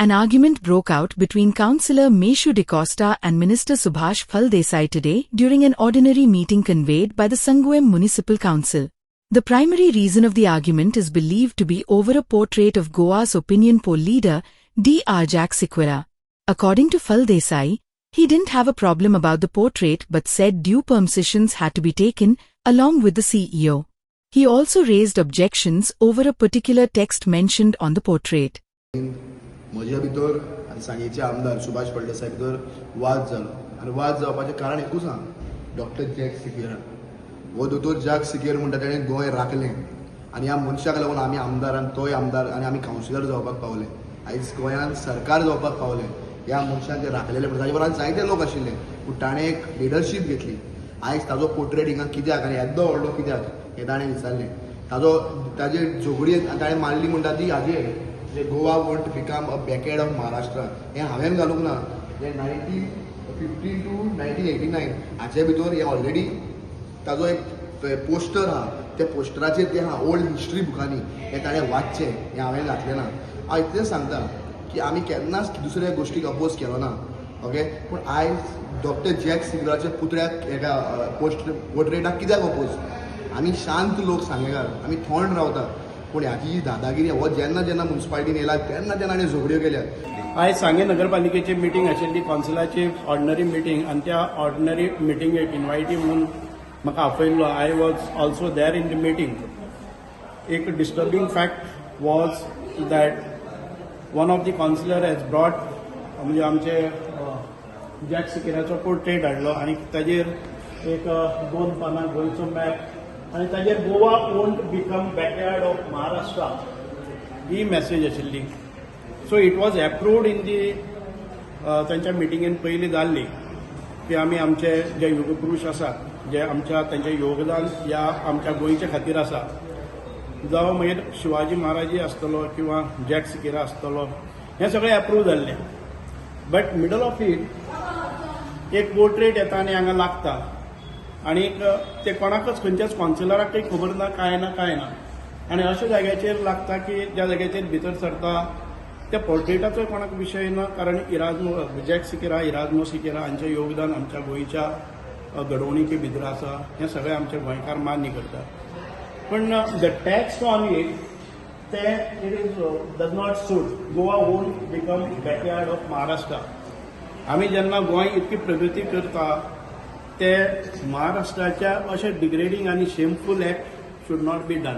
An argument broke out between Councillor Meshu DeCosta and Minister Subhash Phaldesai today during an ordinary meeting convened by the Sanguem Municipal Council. The primary reason of the argument is believed to be over a portrait of Goa's opinion poll leader, Dr. Jack Siqueira. According to Phaldesai, he didn't have a problem about the portrait but said due permissions had to be taken, along with the CEO. He also raised objections over a particular text mentioned on the portrait. म्हज्या भितर आनी सांगेचे आमदार सुभाष फळदेसाय भितर वाद जालो आनी वाद जावपाचें कारण एकूच आहा, डॉक्टर जॅक सिक्वेरा. हो दोतोर जॅक सिक्वेरा म्हणटा ताणें गोंय राखलें आनी ह्या मनशाक लागून आमी आमदार आनी तोय आमदार आनी आमी कावन्सिलर जावपाक पावले. आयज गोंयांत सरकार जावपाक पावले. ह्या मनशाक जे राखलेले ताजे बरोबर जायते लोक आशिल्ले पूण ताणें एक लिडरशीप घेतली. आयज ताजो पोर्ट्रेट हिंगा कित्याक आनी येदो व्हडलो कित्याक हें ताणें विचारलें. ताजे झगडी ताणें मारली म्हणटा ती हाजेर Goa want become a backend of Maharashtra. हें हांवें घालूंक ना. जे 1915 to 1989 हाचे भितर हे ऑलरेडी ताजो एक पोस्टर आहा. त्या पोस्टराचेर ते आहा ओल्ड हिस्ट्री बुकांनी हें ताणें वाचचें. हें हांवें घातलें ना. हांव इतलेंच सांगता की आमी केन्नाच दुसऱ्या गोश्टीक अपोज केलो ना. ओके, पूण आयज डॉक्टर जॅक सिक्वेराच्या पुतळ्याक हेका पोर्ट्रेटाक कित्याक अपोज? आमी शांत लोक सांगेकार, आमी थंड रावता. पूण ह्याची जी दादागिरी हो जेन्ना जेन्ना म्युनिसिपालिटीन येयला तेन्ना तेन्ना ताणें झगड्यो केल्या. आयज सांगे नगरपालिकेची मिटींग आशिल्ली, कौन्सिलाची ऑर्डिनरी मिटींग, आनी त्या ऑर्डिनरी मिटींगेक इन्वायटी म्हणून म्हाका आपयल्लो. I was also there in the meeting. एक disturbing fact was that one of the councillor has brought म्हणजे आमचे जॅक सिक्वेराचो पोर्ट्रेट हाडलो आनी ताजेर एक 2 पानां गोंयचो मॅप आनी ताजेर Goa won't become backyard of Maharashtra ही मेसेज आशिल्ली. So it was approved in the तांच्या मिटिंगेन पयलीं जाल्ली की आमी आमचे जे युगपुरुश आसा जे आमच्या तांचें योगदान ह्या आमच्या गोंयच्या खातीर आसा, जावं मागीर शिवाजी महाराजी आसतलो किंवा जॅक सिक्वेरा आसतलो, हें सगळें एप्रूव जाल्लें. बट मिडल ऑफ इट एक पोर्ट्रेट येता आनी हांगा लागता आनी ते कोणाकच खंयच्याच काउन्सिलराक काही खबर ना, कांय ना. आनी अशा जाग्याचेर लागता की ज्या जाग्याचेर भितर सरता त्या पोर्ट्रेटाचो कोणाक विशय ना. कारण जॅक सिक्वेरा, इराज्मो सिक्वेरा हांचें योगदान आमच्या गोंयच्या घडवणुके भितर आसा. हें सगळें आमचे गोंयकार मान्य करतात. पण द टॅक्स ऑन इट ते it is does not suit. Goa won't become backyard of Maharashtra. आमी जेन्ना गोंय इतकी प्रगती करता ते महाराष्ट्राच्या अशें डिग्रेडिंग आनी shameful act should not be done.